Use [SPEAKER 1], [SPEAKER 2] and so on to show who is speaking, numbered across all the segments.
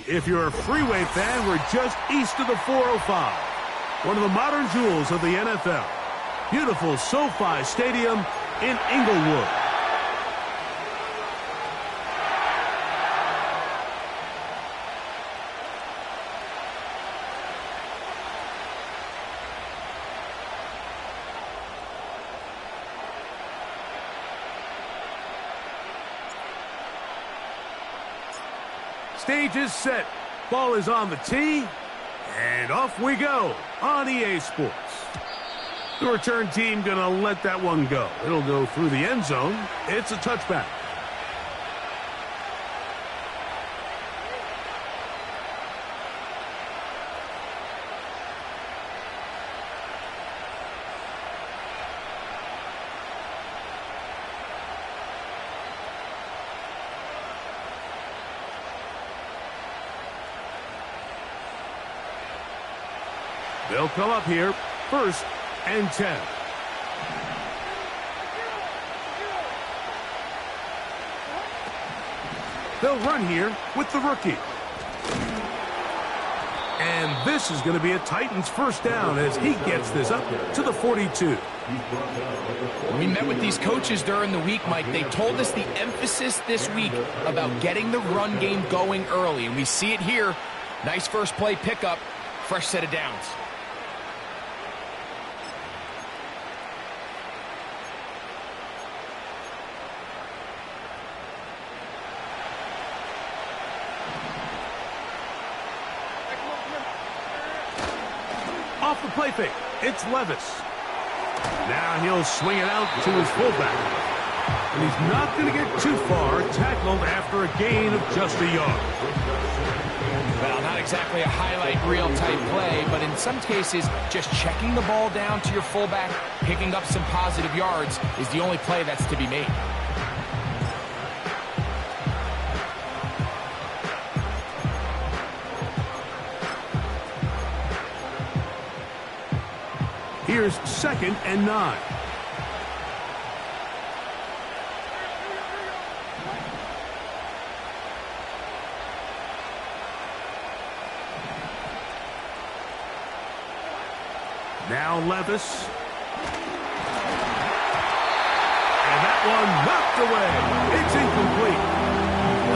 [SPEAKER 1] If you're a freeway fan, we're just east of the 405. One of the modern jewels of the NFL. Beautiful SoFi Stadium in Inglewood. Stage is set. Ball is on the tee. And off we go on EA Sports. The return team going to let that one go. It'll go through the end zone. It's a touchback. They'll come up here, 1st and 10. They'll run here with the rookie. And this is going to be a Titans first down as he gets this up to the 42.
[SPEAKER 2] We met with these coaches during the week, Mike. They told us the emphasis this week about getting the run game going early. And we see it here. Nice first play pickup, fresh set of downs.
[SPEAKER 1] Off the play fake, it's Levis. Now he'll swing it out to his fullback. And he's not going to get too far, tackled after a gain of just a yard.
[SPEAKER 2] Well, not exactly a highlight reel type play, but in some cases, just checking the ball down to your fullback, picking up some positive yards is the only play that's to be made.
[SPEAKER 1] Here's 2nd and 9. Now Levis. And that one knocked away. It's incomplete.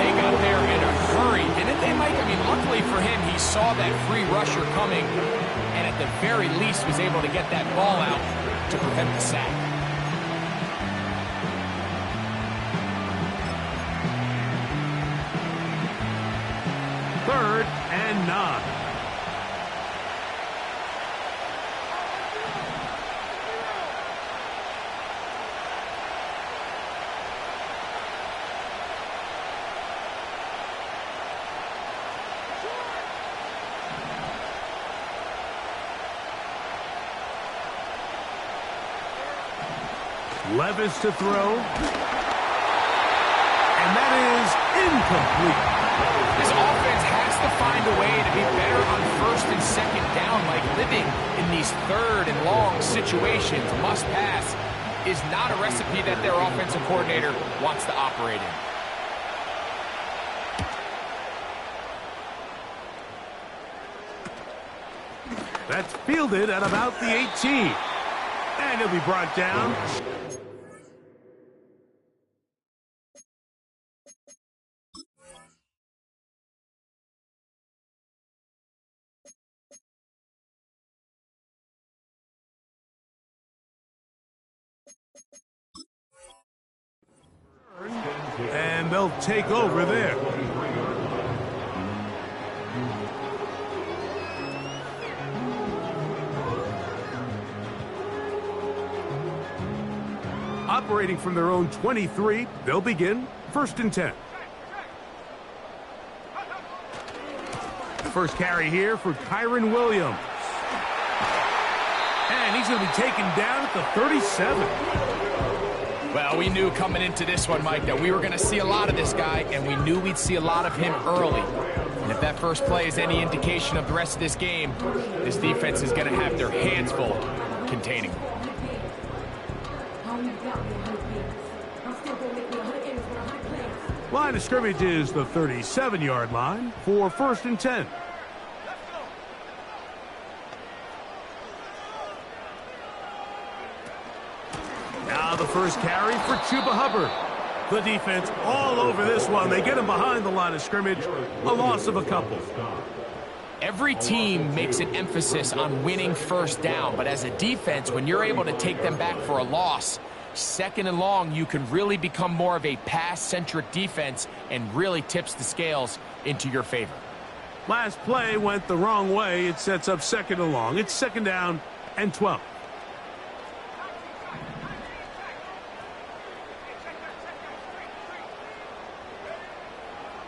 [SPEAKER 2] They got there in a hurry, didn't they, Mike? I mean, luckily for him, he saw that free rusher coming, and at the very least was able to get that ball out to prevent the sack.
[SPEAKER 1] Third and 9. Levis to throw. And that is incomplete.
[SPEAKER 2] This offense has to find a way to be better on 1st and 2nd down, like living in these 3rd and long situations. Must pass is not a recipe that their offensive coordinator wants to operate in.
[SPEAKER 1] That's fielded at about the 18. And he'll be brought down. And they'll take over there. Operating from their own 23, they'll begin 1st and 10. First carry here for Kyron Williams. And he's going to be taken down at the 37.
[SPEAKER 2] Well, we knew coming into this one, Mike, that we were going to see a lot of this guy, and we knew we'd see a lot of him early. And if that first play is any indication of the rest of this game, this defense is going to have their hands full containing him.
[SPEAKER 1] Line of scrimmage is the 37-yard line for 1st and 10. Now the first carry for Chuba Hubbard. The defense all over this one. They get him behind the line of scrimmage. A loss of a couple.
[SPEAKER 2] Every team makes an emphasis on winning first down, but as a defense, when you're able to take them back for a loss, 2nd and long, you can really become more of a pass-centric defense and really tips the scales into your favor.
[SPEAKER 1] Last play went the wrong way. It sets up 2nd and long. It's 2nd down and 12.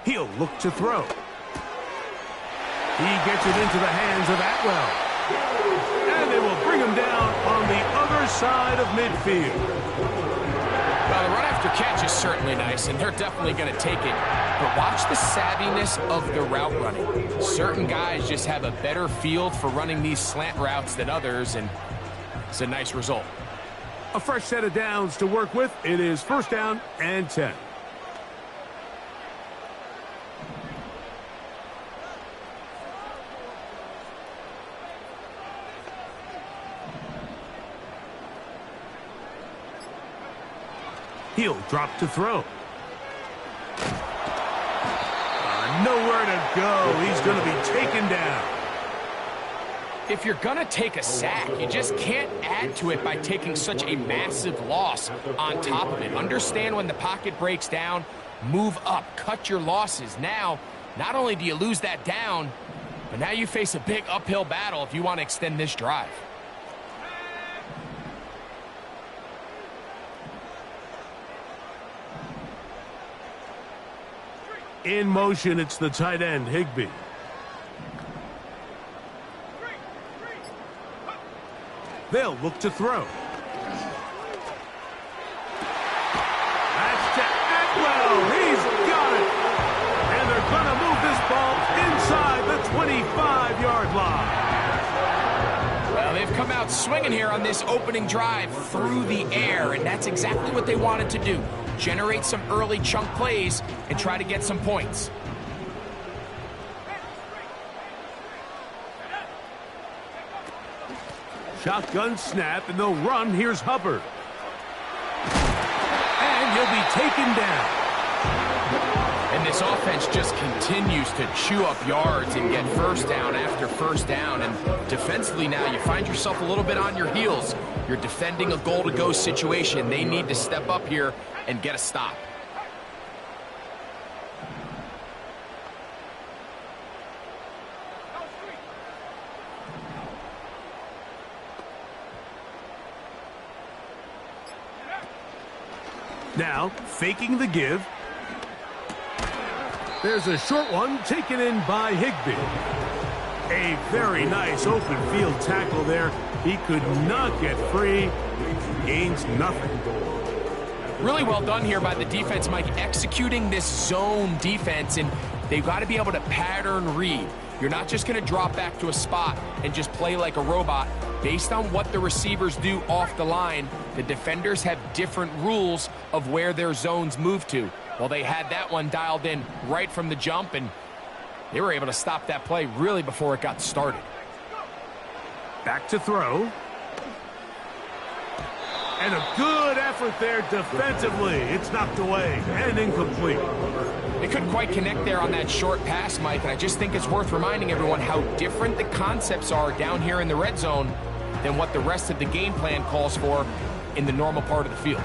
[SPEAKER 1] He'll look to throw. He gets it into the hands of Atwell. And they will bring him down on the other side of midfield.
[SPEAKER 2] Well, the run after catch is certainly nice, and they're definitely going to take it. But watch the savviness of the route running. Certain guys just have a better feel for running these slant routes than others, and it's a nice result.
[SPEAKER 1] A fresh set of downs to work with. It is 1st down and 10. He'll drop to throw. Nowhere to go. He's going to be taken down.
[SPEAKER 2] If you're going to take a sack, you just can't add to it by taking such a massive loss on top of it. Understand when the pocket breaks down, move up, cut your losses. Now, not only do you lose that down, but now you face a big uphill battle if you want to extend this drive.
[SPEAKER 1] In motion, it's the tight end, Higbee. They'll look to throw. That's to Atwell. He's got it. And they're going to move this ball inside the 25-yard line.
[SPEAKER 2] Well, they've come out swinging here on this opening drive through the air, and that's exactly what they wanted to do. Generate some early chunk plays and try to get some points.
[SPEAKER 1] Shotgun snap, and they'll run. Here's Hubbard. And he'll be taken down.
[SPEAKER 2] And this offense just continues to chew up yards and get 1st down after 1st down. And defensively now, you find yourself a little bit on your heels. You're defending a goal-to-go situation. They need to step up here and get a stop.
[SPEAKER 1] Now, faking the give. There's a short one taken in by Higbee. A very nice open field tackle there. He could not get free. Gains nothing.
[SPEAKER 2] Really well done here by the defense, Mike, executing this zone defense, and they've got to be able to pattern read. You're not just going to drop back to a spot and just play like a robot. Based on what the receivers do off the line, the defenders have different rules of where their zones move to. Well, they had that one dialed in right from the jump, and they were able to stop that play really before it got started.
[SPEAKER 1] Back to throw. And a good effort there defensively. It's knocked away and incomplete.
[SPEAKER 2] They couldn't quite connect there on that short pass, Mike, and I just think it's worth reminding everyone how different the concepts are down here in the red zone than what the rest of the game plan calls for in the normal part of the field.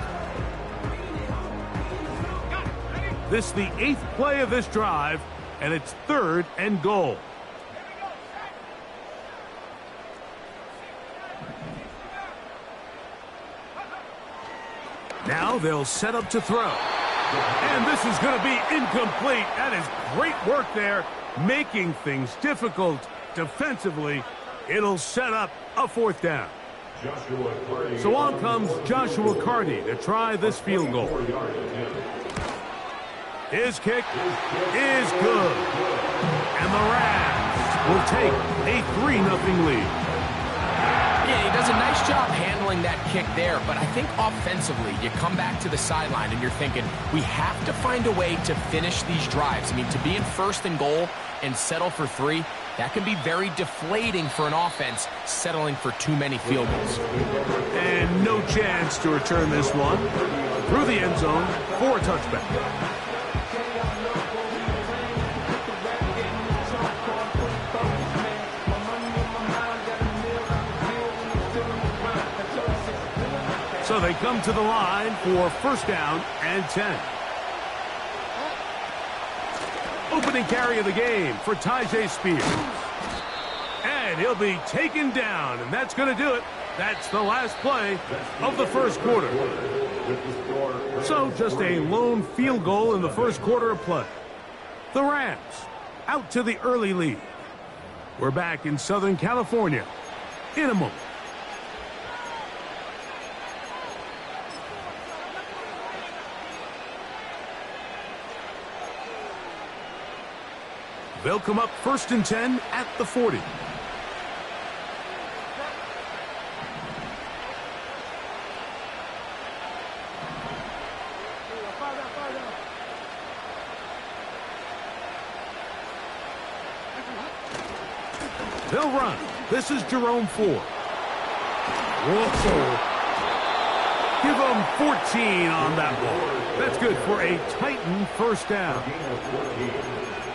[SPEAKER 1] This is the 8th play of this drive, and it's 3rd and goal. Now they'll set up to throw. And this is going to be incomplete. That is great work there, making things difficult defensively. It'll set up a 4th down. So on comes Joshua Carty to try this field goal. His kick is good. And the Rams will take a 3-0 lead.
[SPEAKER 2] Yeah, he does a nice job handling that kick there, but I think offensively, you come back to the sideline and you're thinking, we have to find a way to finish these drives. I mean, to be in first and goal and settle for 3, that can be very deflating for an offense settling for too many field goals.
[SPEAKER 1] And no chance to return this one through the end zone for a touchback. So they come to the line for first down and 10. Opening carry of the game for Tyjae Spears. And he'll be taken down, and that's going to do it. That's the last play of the first quarter. So just a lone field goal in the first quarter of play. The Rams out to the early lead. We're back in Southern California in a moment. They'll come up first and 10 at the 40. They'll run. This is Jerome Ford. Whoa. Give them 14 on that one. That's good for a Titan first down.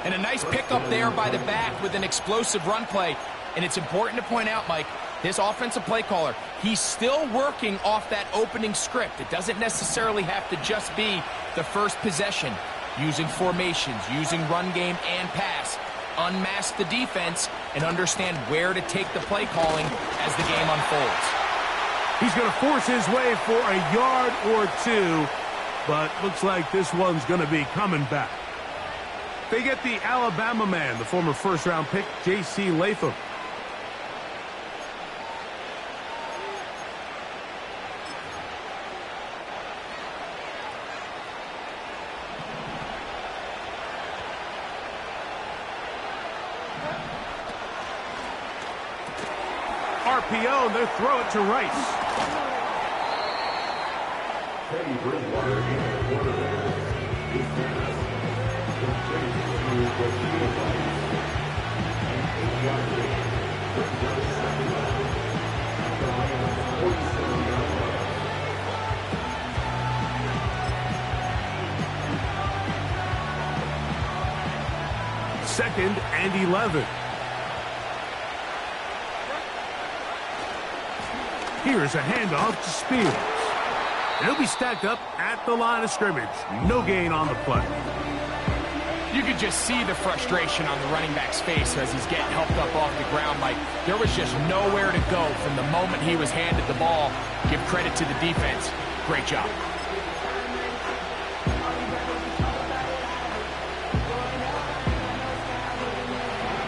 [SPEAKER 2] And a nice pickup there by the back with an explosive run play. And it's important to point out, Mike, this offensive play caller, he's still working off that opening script. It doesn't necessarily have to just be the first possession. Using formations, using run game and pass. Unmask the defense and understand where to take the play calling as the game unfolds.
[SPEAKER 1] He's going to force his way for a yard or 2, but looks like this one's going to be coming back. They get the Alabama man, the former first-round pick, J.C. Latham. RPO, and they'll throw it to Rice. Second and 11. Here's a handoff to Spears. He'll be stacked up at the line of scrimmage. No gain on the play.
[SPEAKER 2] You could just see the frustration on the running back's face as he's getting helped up off the ground. Like, there was just nowhere to go from the moment he was handed the ball. Give credit to the defense. Great job.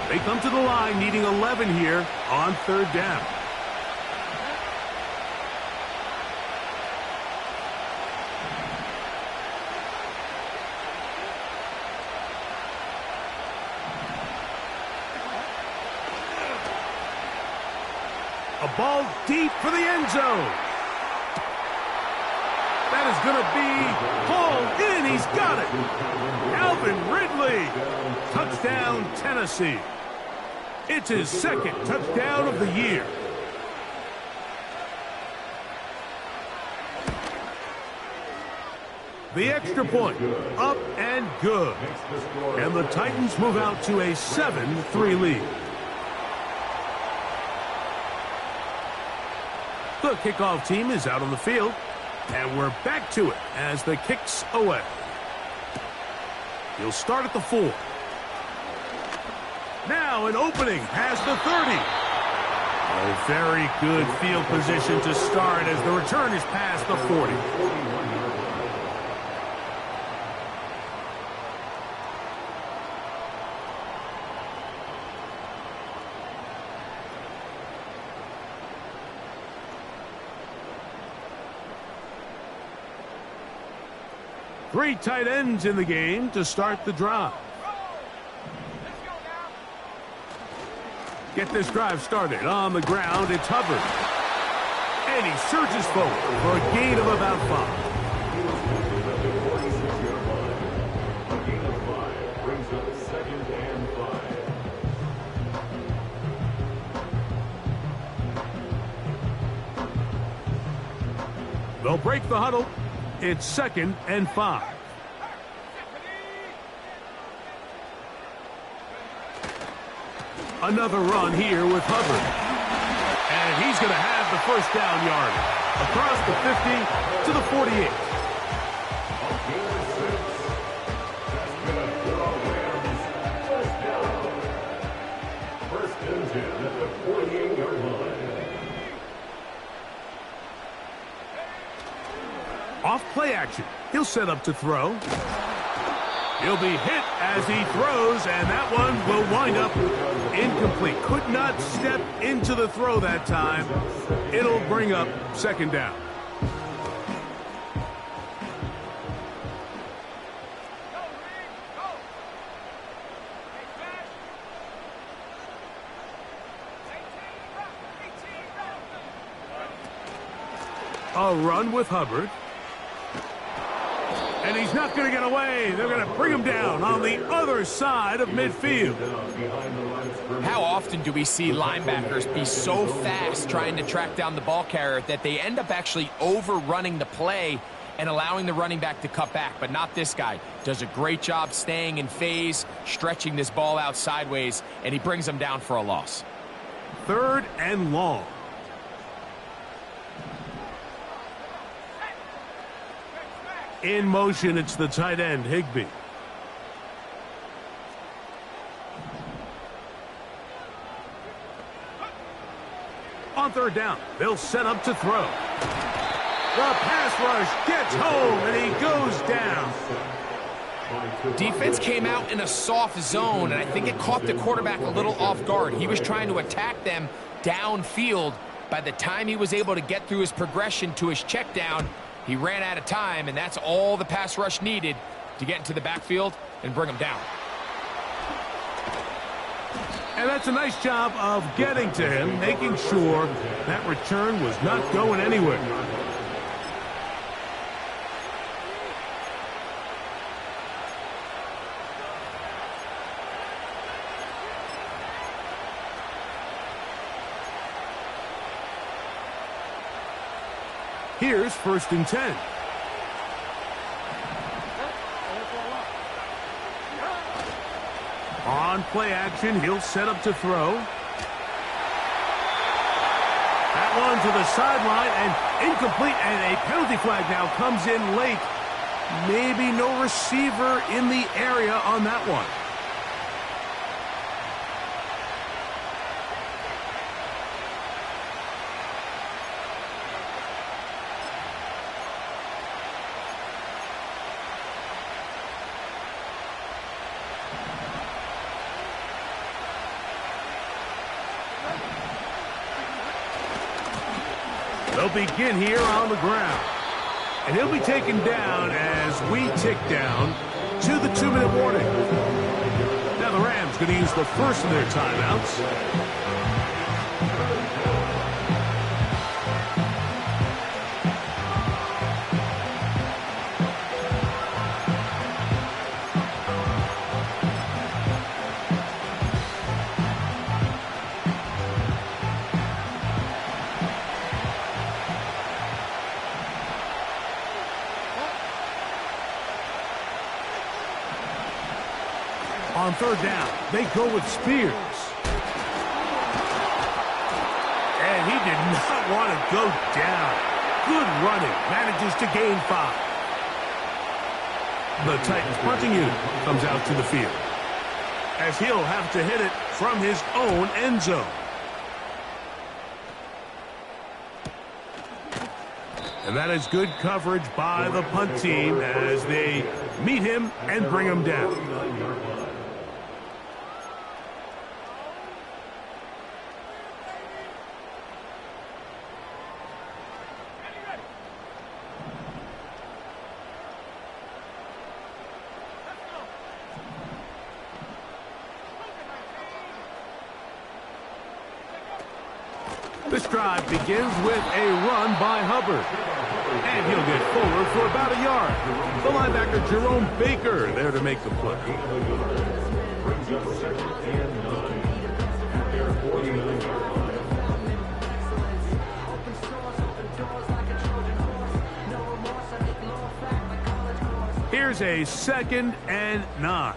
[SPEAKER 1] They come to the line needing 11 here on third down. A ball deep for the end zone. That is going to be hauled in. He's got it. Alvin Ridley. Touchdown, Tennessee. It's his second touchdown of the year. The extra point, up and good. And the Titans move out to a 7-3 lead. The kickoff team is out on the field, and we're back to it as the kick's away. He'll start at the 4. Now an opening past the 30. Oh, very good field position to start as the return is past the 40. Three tight ends in the game to start the drive. Get this drive started. On the ground, it's Hubbard. And he surges forward for a gain of about 5. They'll break the huddle. It's 2nd and 5. Another run here with Hubbard. And he's going to have the first down yard. Across the 50 to the 48.
[SPEAKER 3] First and 10 at the 48-yard line.
[SPEAKER 1] Off play action. He'll set up to throw. He'll be hit as he throws, and that one will wind up incomplete. Could not step into the throw that time. It'll bring up 2nd down. A run with Hubbard. And he's not going to get away. They're going to bring him down on the other side of midfield.
[SPEAKER 2] How often do we see linebackers be so fast trying to track down the ball carrier that they end up actually overrunning the play and allowing the running back to cut back? But not this guy. Does a great job staying in phase, stretching this ball out sideways, and he brings them down for a loss.
[SPEAKER 1] 3rd and long. In motion, it's the tight end, Higbee. On 3rd down, they'll set up to throw. The pass rush gets home, and he goes down.
[SPEAKER 2] Defense came out in a soft zone, and I think it caught the quarterback a little off guard. He was trying to attack them downfield. By the time he was able to get through his progression to his check down, he ran out of time, and that's all the pass rush needed to get into the backfield and bring him down.
[SPEAKER 1] And that's a nice job of getting to him, making sure that return was not going anywhere. Here's 1st and 10. On play action, he'll set up to throw. That one to the sideline and incomplete, and a penalty flag now comes in late. Maybe no receiver in the area on that one. They'll begin here on the ground. And he'll be taken down as we tick down to the 2-minute warning. Now the Rams going to use the first of their timeouts. On 3rd down, they go with Spears. And he did not want to go down. Good running. Manages to gain 5. The Titans punting unit comes out to the field, as he'll have to hit it from his own end zone. And that is good coverage by the punt team as they meet him and bring him down. This drive begins with a run by Hubbard. And he'll get forward for about a yard. The linebacker, Jerome Baker, there to make the play.
[SPEAKER 3] Brings up 2nd and 9 at their 49-yard line.
[SPEAKER 1] Here's a 2nd and 9.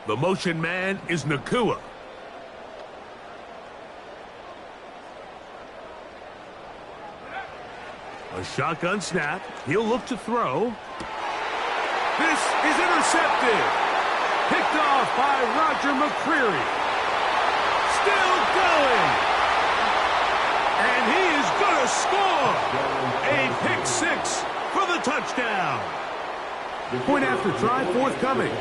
[SPEAKER 1] The motion man is Nakua. A shotgun snap. He'll look to throw. This is intercepted. Picked off by Roger McCreary. Still going. And he is going to score. A pick 6 for the touchdown. Point after try forthcoming.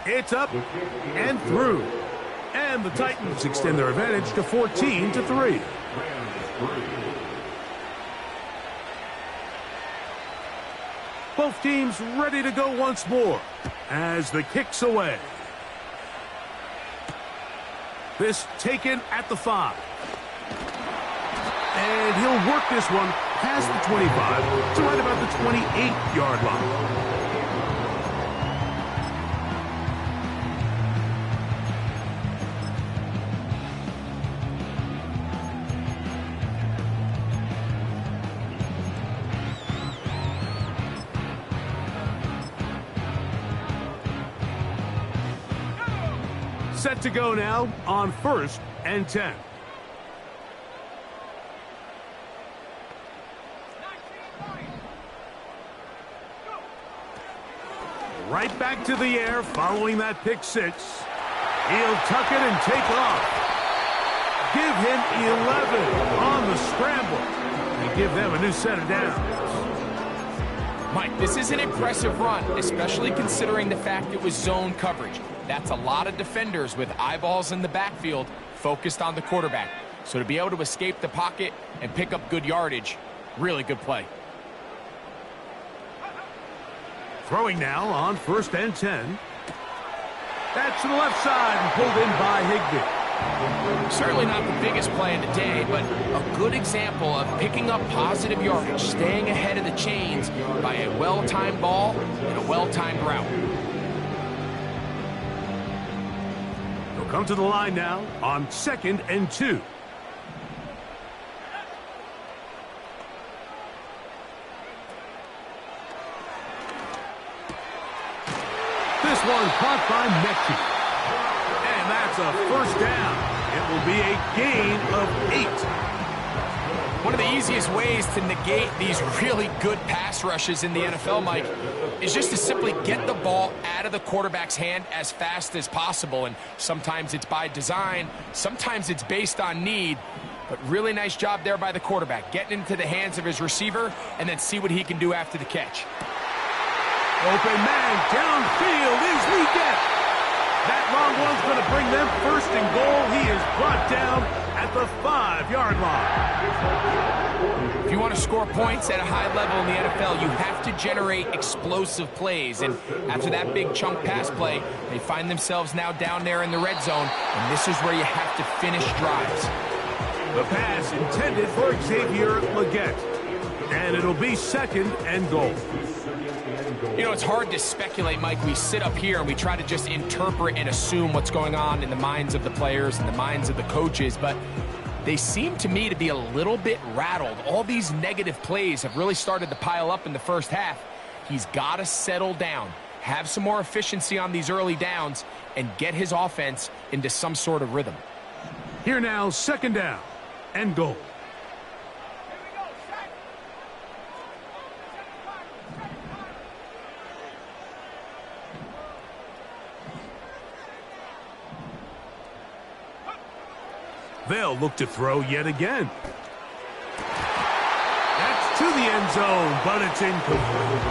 [SPEAKER 1] It's up and through. And the Titans extend their advantage to 14-3. Both teams ready to go once more as the kick's away. This taken at the 5. And he'll work this one past the 25 to right about the 28-yard line. Set to go now on 1st and 10. Right back to the air following that pick 6. He'll tuck it and take off. Give him 11 on the scramble and give them a new set of downs.
[SPEAKER 2] Mike, this is an impressive run, especially considering the fact it was zone coverage. That's a lot of defenders with eyeballs in the backfield focused on the quarterback. So to be able to escape the pocket and pick up good yardage, really good play.
[SPEAKER 1] Throwing now on 1st and 10. That's to the left side and pulled in by Higbee.
[SPEAKER 2] Certainly not the biggest play of the day, but a good example of picking up positive yardage, staying ahead of the chains by a well-timed ball and a well-timed route.
[SPEAKER 1] They'll come to the line now on 2nd and 2. This one caught by Mechie. And that's a 1st down. It will be a gain of 8.
[SPEAKER 2] One of the easiest ways to negate these really good pass rushes in the NFL, Mike, is just to simply get the ball out of the quarterback's hand as fast as possible. And sometimes it's by design, sometimes it's based on need. But really nice job there by the quarterback, getting into the hands of his receiver and then see what he can do after the catch.
[SPEAKER 1] Open man downfield is Leggett. That long one's going to bring them 1st and goal. He is brought down at the 5-yard line.
[SPEAKER 2] If you want to score points at a high level in the NFL, you have to generate explosive plays. And after that big chunk pass play, they find themselves now down there in the red zone. And this is where you have to finish drives.
[SPEAKER 1] The pass intended for Xavier Leggett. And it'll be 2nd and goal.
[SPEAKER 2] You know, it's hard to speculate, Mike. We sit up here and we try to just interpret and assume what's going on in the minds of the players and the minds of the coaches, but they seem to me to be a little bit rattled. All these negative plays have really started to pile up in the first half. He's got to settle down, have some more efficiency on these early downs, and get his offense into some sort of rhythm.
[SPEAKER 1] Here now, 2nd down and goal. They'll look to throw yet again. That's to the end zone, but it's incomplete.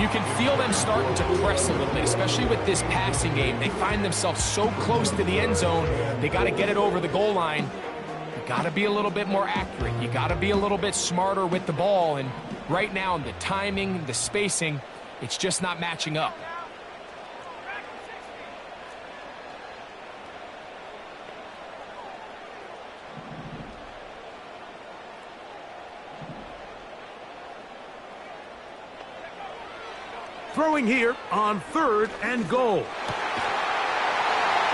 [SPEAKER 2] You can feel them starting to press a little bit, especially with this passing game. They find themselves so close to the end zone, they got to get it over the goal line. You got to be a little bit more accurate. You got to be a little bit smarter with the ball. And right now, the timing, the spacing, It's just not matching up.
[SPEAKER 1] Throwing here on 3rd and goal.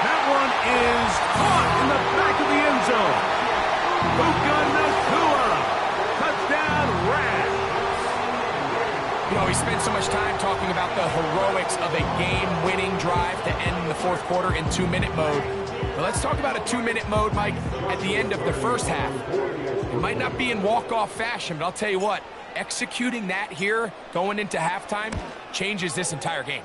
[SPEAKER 1] That one is caught in the back of the end zone. Puka Nacua. Touchdown, Rams.
[SPEAKER 2] You know, we spent so much time talking about the heroics of a game-winning drive to end the fourth quarter in 2-minute mode. But let's talk about a 2-minute mode, Mike, at the end of the first half. It might not be in walk-off fashion, but I'll tell you what, executing that here, going into halftime, changes this entire game.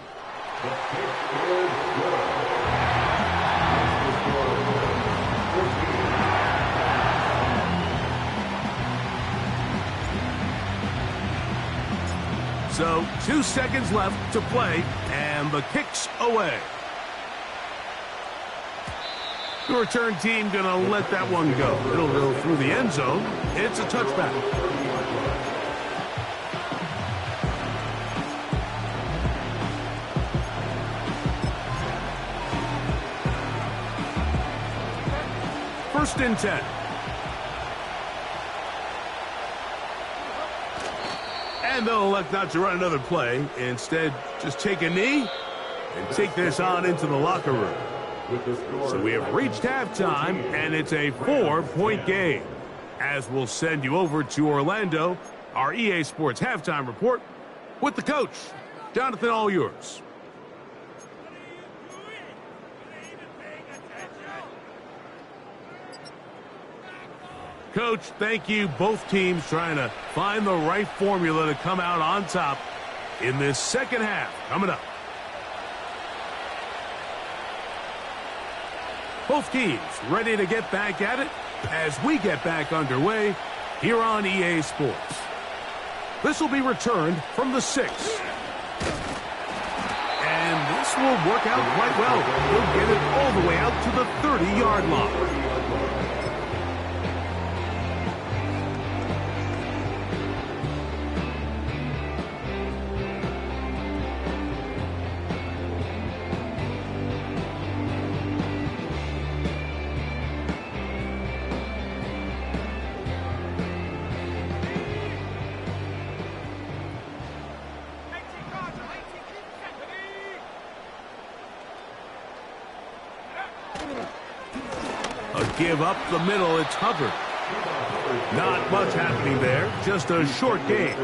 [SPEAKER 1] So 2 seconds left to play, and the kick's away. The return team gonna let that one go. It'll go through the end zone. It's a touchback. First and 10. And they'll elect not to run another play. Instead, just take a knee and take this on into the locker room. So we have reached halftime, and it's a 4-point game. As we'll send you over to Orlando, our EA Sports halftime report with the coach. Jonathan, all yours. Coach, thank you. Both teams trying to find the right formula to come out on top in this second half. Coming up. Both teams ready to get back at it as we get back underway here on EA Sports. This will be returned from the 6. And this will work out quite well. He'll get it all the way out to the 30-yard line. Give up the middle, it's Hubbard. Not much happening there, just a short game.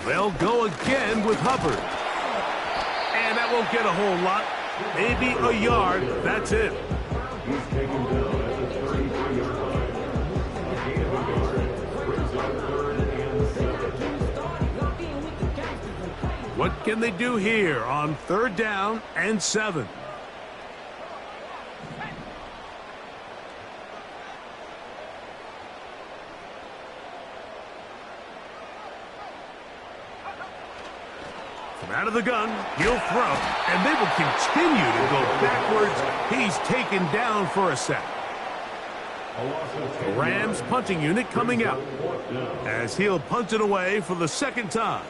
[SPEAKER 1] They'll go again with Hubbard. And that won't get a whole lot. Maybe a yard. That's it.
[SPEAKER 3] He's taken down at the 33-yard line. Brings up 3rd and 7.
[SPEAKER 1] What can they do here on 3rd down and 7? Out of the gun, he'll throw, and they will continue to go backwards. He's taken down for a sack. The Rams punting unit coming out as he'll punt it away for the 2nd time.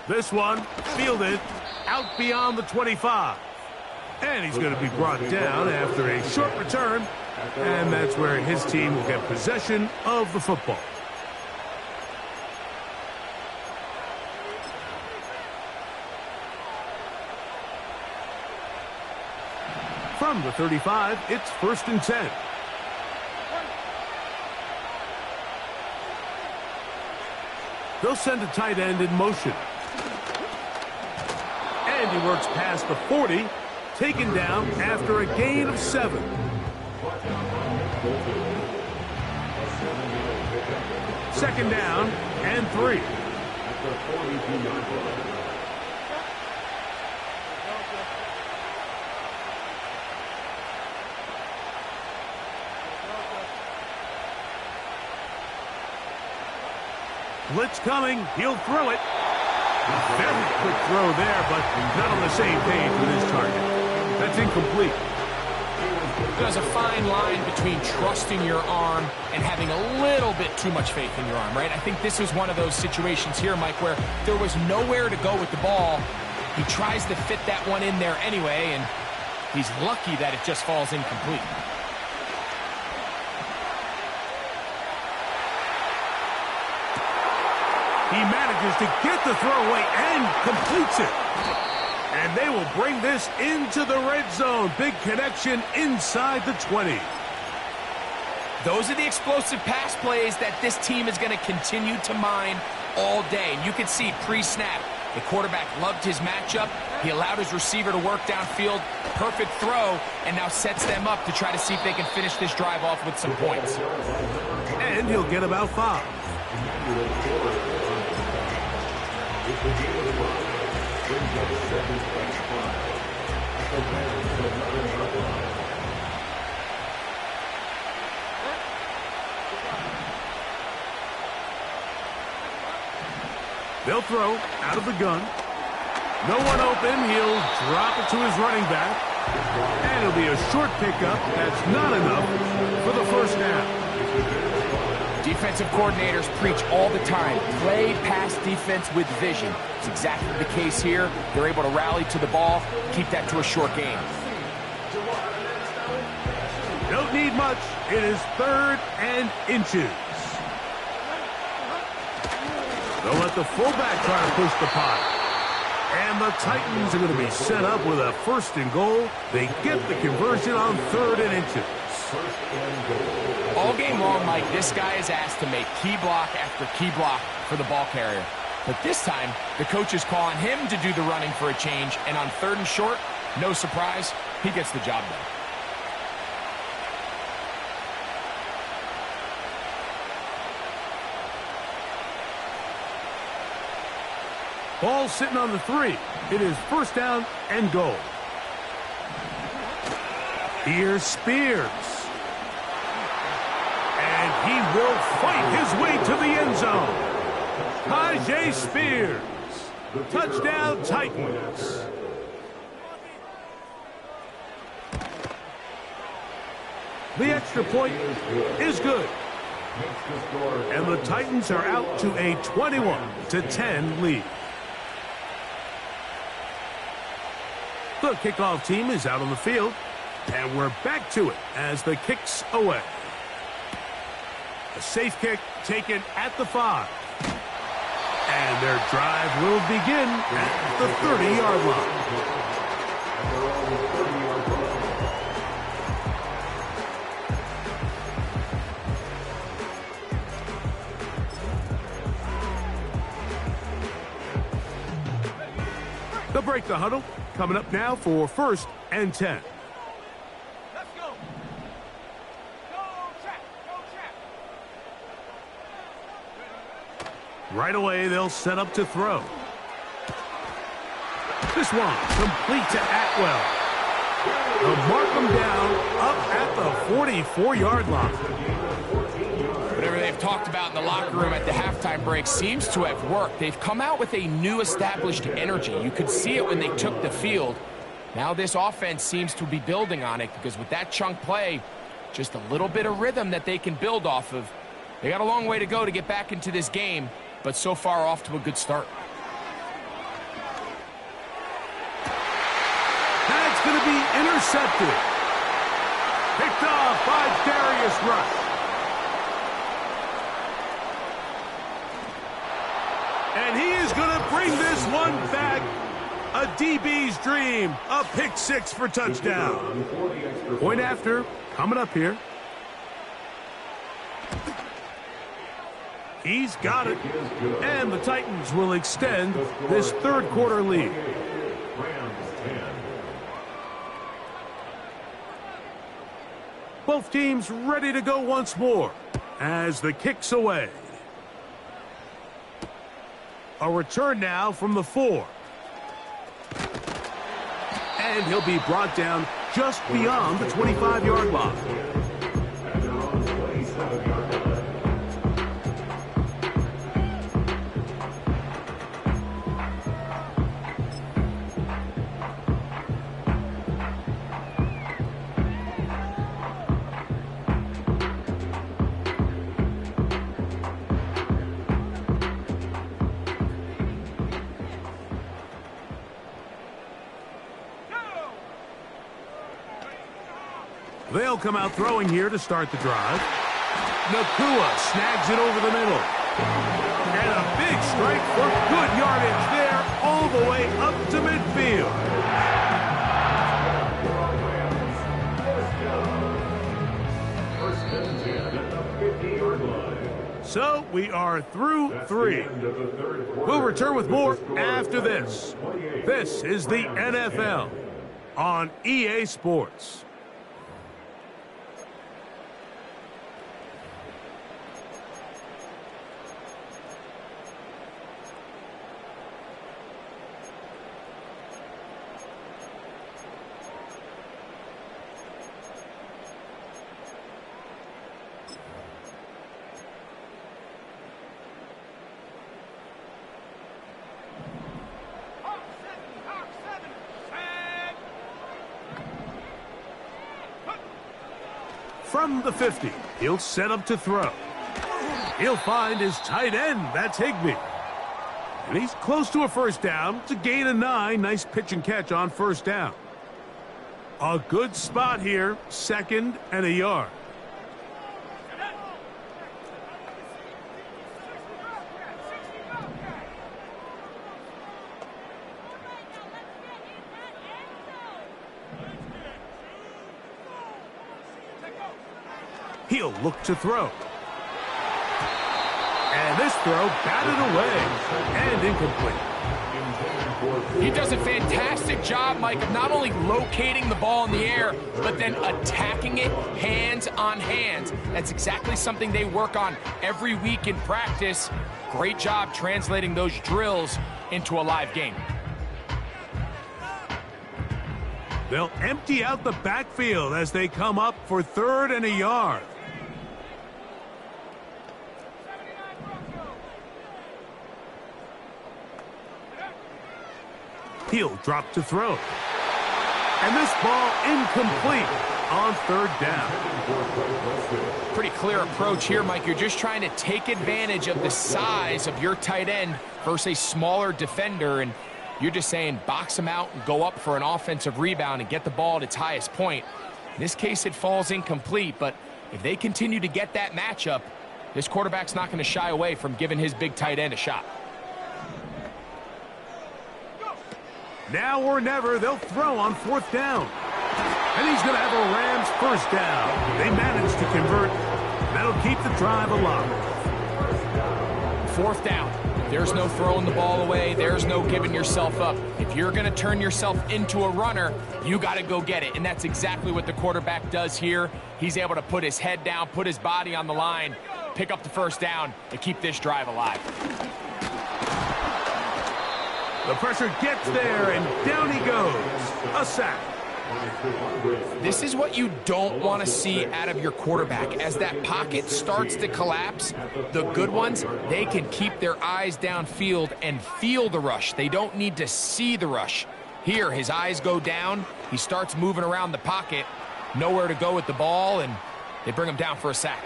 [SPEAKER 1] This one fielded out beyond the 25. And he's going to be brought down after a short return. And that's where his team will get possession of the football. From the 35, it's 1st and 10. They'll send a tight end in motion. And he works past the 40, taken down after a gain of 7. Second down and 3. Blitz coming. He'll throw it. Very quick throw there, but not on the same page with his target. That's incomplete.
[SPEAKER 2] There's a fine line between trusting your arm and having a little bit too much faith in your arm, right? I think this is one of those situations here, Mike, where there was nowhere to go with the ball. He tries to fit that one in there anyway, and he's lucky that it just falls incomplete.
[SPEAKER 1] He manages to get the throwaway and completes it. And they will bring this into the red zone. Big connection inside the 20.
[SPEAKER 2] Those are the explosive pass plays that this team is going to continue to mine all day. And you can see pre-snap, the quarterback loved his matchup. He allowed his receiver to work downfield. Perfect throw, and now sets them up to try to see if they can finish this drive off with some points.
[SPEAKER 1] And he'll get about 5. They'll throw out of the gun. No one open. He'll drop it to his running back. And it'll be a short pickup. That's not enough for the first down.
[SPEAKER 2] Defensive coordinators preach all the time, play pass defense with vision. It's exactly the case here. They're able to rally to the ball, keep that to a short game.
[SPEAKER 1] Don't need much. It is 3rd and inches. They'll let the fullback try to push the pot. And the Titans are going to be set up with a 1st and goal. They get the conversion on 3rd and inches.
[SPEAKER 2] All game long, Mike, this guy is asked to make key block after key block for the ball carrier. But this time, the coach is calling him to do the running for a change, and on 3rd and short, no surprise, he gets the job done.
[SPEAKER 1] Ball sitting on the 3. It is 1st down and goal. Here's Spears. And he will fight his way to the end zone. Tajay Spears. Touchdown, Titans. The extra point is good. And the Titans are out to a 21-10 lead. The kickoff team is out on the field, and we're back to it as the kick's away. A safe kick taken at the 5. And their drive will begin at the 30-yard line. They'll break the huddle. Coming up now for 1st and 10.
[SPEAKER 4] Let's go. Go track.
[SPEAKER 1] Right away, they'll set up to throw. This one complete to Atwell. They'll mark him down up at the 44-yard line.
[SPEAKER 2] Whatever they've talked about in the locker room at the halftime break seems to have worked. They've come out with a new established energy. You could see it when they took the field. Now this offense seems to be building on it because with that chunk play, just a little bit of rhythm that they can build off of. They got a long way to go to get back into this game, but so far off to a good start.
[SPEAKER 1] That's going to be intercepted. Picked off by Darius Rush. And he is going to bring this one back. A DB's dream. A pick 6 for touchdown. Point after. Coming up here. He's got it. And the Titans will extend this 3rd quarter lead. Both teams ready to go once more as the kick's away. A return now from the 4. And he'll be brought down just beyond the 25-yard line. They'll come out throwing here to start the drive. Nakua snags it over the middle. And a big strike for good yardage there all the way up to midfield. So we are through 3. We'll return with more after this. This is the NFL on EA Sports. From the 50, he'll set up to throw. He'll find his tight end. That's Higbee. And he's close to a first down. It's a gain of 9. Nice pitch and catch on first down. A good spot here. 2nd and a yard. He'll look to throw. And this throw batted away and incomplete.
[SPEAKER 2] He does a fantastic job, Mike, of not only locating the ball in the air, but then attacking it hands on hands. That's exactly something they work on every week in practice. Great job translating those drills into a live game.
[SPEAKER 1] They'll empty out the backfield as they come up for 3rd and a yard. He'll drop to throw. And this ball incomplete on 3rd down.
[SPEAKER 2] Pretty clear approach here, Mike. You're just trying to take advantage of the size of your tight end versus a smaller defender, and you're just saying box him out and go up for an offensive rebound and get the ball at its highest point. In this case, it falls incomplete, but if they continue to get that matchup, this quarterback's not going to shy away from giving his big tight end a shot.
[SPEAKER 1] Now or never, they'll throw on 4th down. And he's going to have a Rams first down. They managed to convert. That'll keep the drive alive.
[SPEAKER 2] 4th down. There's no throwing the ball away. There's no giving yourself up. If you're going to turn yourself into a runner, you got to go get it. And that's exactly what the quarterback does here. He's able to put his head down, put his body on the line, pick up the first down, and keep this drive alive.
[SPEAKER 1] The pressure gets there, and down he goes. A sack.
[SPEAKER 2] This is what you don't want to see out of your quarterback. As that pocket starts to collapse, the good ones, they can keep their eyes downfield and feel the rush. They don't need to see the rush. Here, his eyes go down. He starts moving around the pocket. Nowhere to go with the ball, and they bring him down for a sack.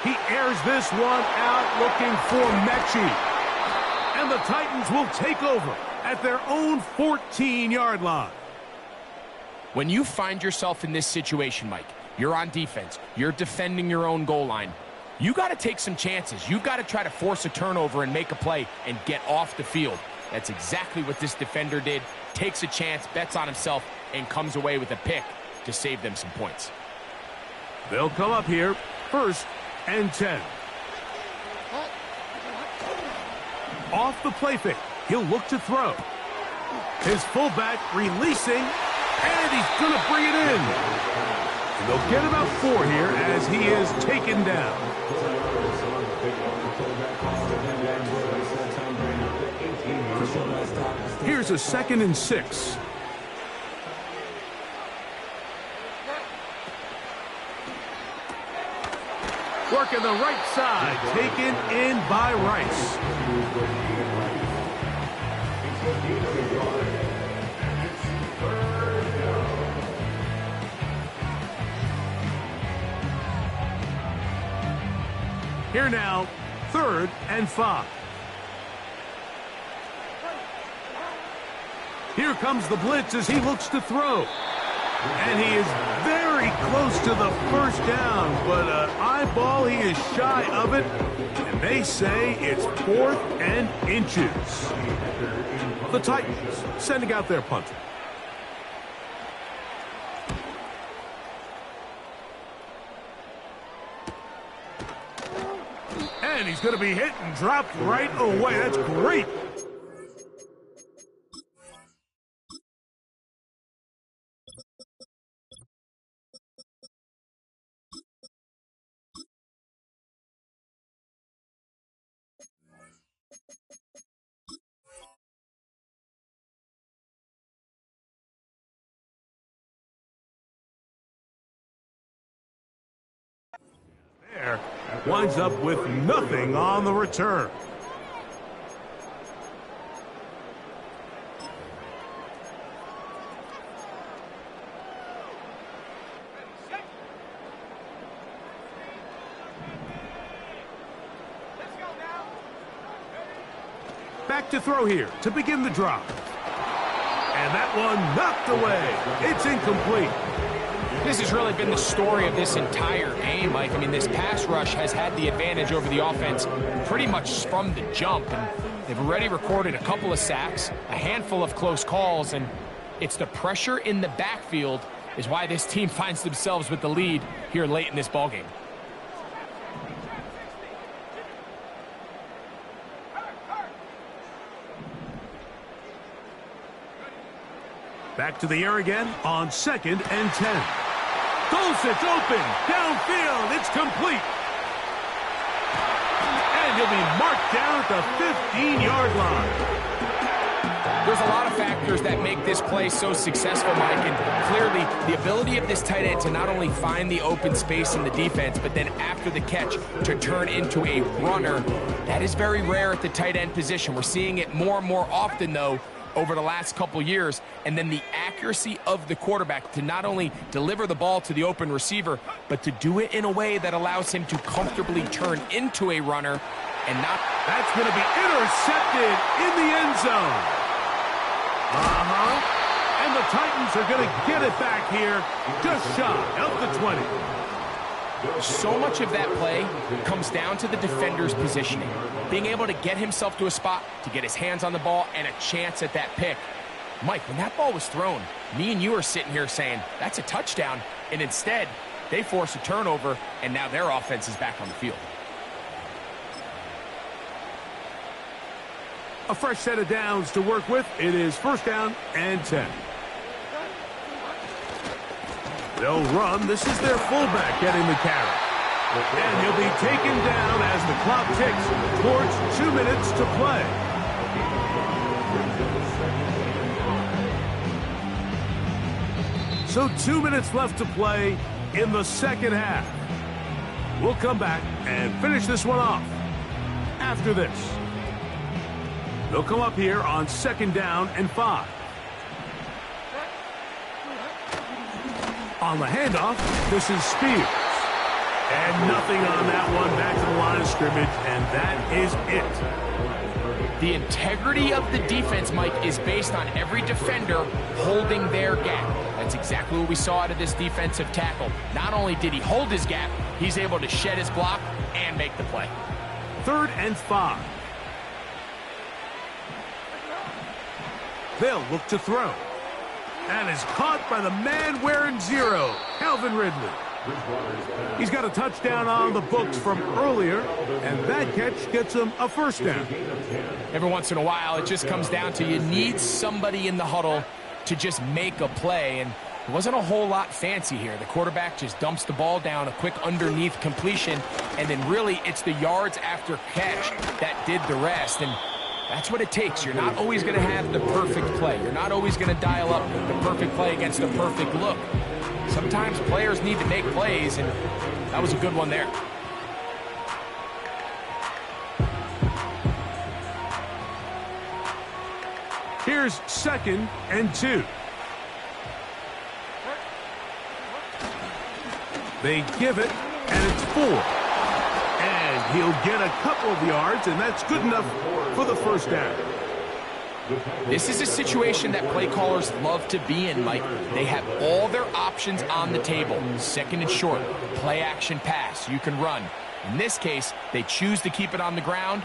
[SPEAKER 1] He airs this one out looking for Mechie. And the Titans will take over at their own 14-yard line.
[SPEAKER 2] When you find yourself in this situation, Mike, you're on defense, you're defending your own goal line, you got to take some chances. You've got to try to force a turnover and make a play and get off the field. That's exactly what this defender did. Takes a chance, bets on himself, and comes away with a pick to save them some points.
[SPEAKER 1] They'll come up here, 1st and 10. Off the play fake, he'll look to throw. His fullback releasing, and he's going to bring it in. And they'll get about 4 here as he is taken down. Here's a 2nd and 6. Working the right side, taken in by Rice. Here now, 3rd and 5. Here comes the blitz as he looks to throw. And he is very very close to the first down, but an eyeball, he is shy of it, and they say it's 4th and inches. The Titans sending out their punter. And he's going to be hit and dropped right away. That's great. There winds up with nothing on the return. Back to throw here to begin the drop. And that one knocked away. It's incomplete.
[SPEAKER 2] This has really been the story of this entire game, Mike. I mean, this pass rush has had the advantage over the offense pretty much from the jump. And they've already recorded a couple of sacks, a handful of close calls, and it's the pressure in the backfield is why this team finds themselves with the lead here late in this ballgame.
[SPEAKER 1] Back to the air again on 2nd and 10. Dulcich open, downfield, it's complete. And he'll be marked down at the 15-yard line.
[SPEAKER 2] There's a lot of factors that make this play so successful, Mike, and clearly the ability of this tight end to not only find the open space in the defense, but then after the catch to turn into a runner, that is very rare at the tight end position. We're seeing it more and more often, though, over the last couple years, and then the accuracy of the quarterback to not only deliver the ball to the open receiver, but to do it in a way that allows him to comfortably turn into a runner and not...
[SPEAKER 1] That's going to be intercepted in the end zone. And the Titans are going to get it back here just shy of the 20.
[SPEAKER 2] So much of that play comes down to the defender's positioning, being able to get himself to a spot, to get his hands on the ball, and a chance at that pick. Mike, when that ball was thrown, me and you are sitting here saying, that's a touchdown, and instead, they force a turnover, and now their offense is back on the field.
[SPEAKER 1] A fresh set of downs to work with. It is 1st down and 10. They'll run. This is their fullback getting the carry. And he'll be taken down as the clock ticks towards 2 minutes to play. So 2 minutes left to play in the second half. We'll come back and finish this one off after this. They'll come up here on 2nd down and 5. On the handoff, this is Spears. And nothing on that one, back to the line of scrimmage, and that is it.
[SPEAKER 2] The integrity of the defense, Mike, is based on every defender holding their gap. That's exactly what we saw out of this defensive tackle. Not only did he hold his gap, he's able to shed his block and make the play.
[SPEAKER 1] 3rd and 5. They'll look to throw. And is caught by the man wearing 0, Calvin Ridley. He's got a touchdown on the books from earlier, and that catch gets him a 1st down.
[SPEAKER 2] Every once in a while, it just comes down to you need somebody in the huddle to just make a play, and it wasn't a whole lot fancy here. The quarterback just dumps the ball down, a quick underneath completion, and then really it's the yards after catch that did the rest. And that's what it takes. You're not always going to have the perfect play. You're not always going to dial up the perfect play against the perfect look. Sometimes players need to make plays, and that was a good one there.
[SPEAKER 1] Here's 2nd and 2. They give it, and it's 4. And he'll get a couple of yards, and that's good enough for the 1st down.
[SPEAKER 2] This is a situation that play callers love to be in, Mike. They have all their options on the table. Second and short, play action pass, you can run. In this case, they choose to keep it on the ground,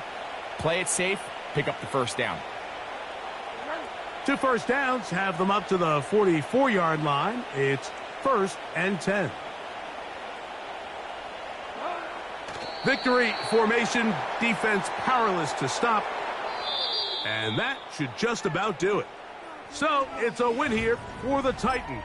[SPEAKER 2] play it safe, pick up the first down.
[SPEAKER 1] 2 first downs have them up to the 44-yard line. It's 1st and 10. Victory formation, defense powerless to stop. And that should just about do it. So it's a win here for the Titans.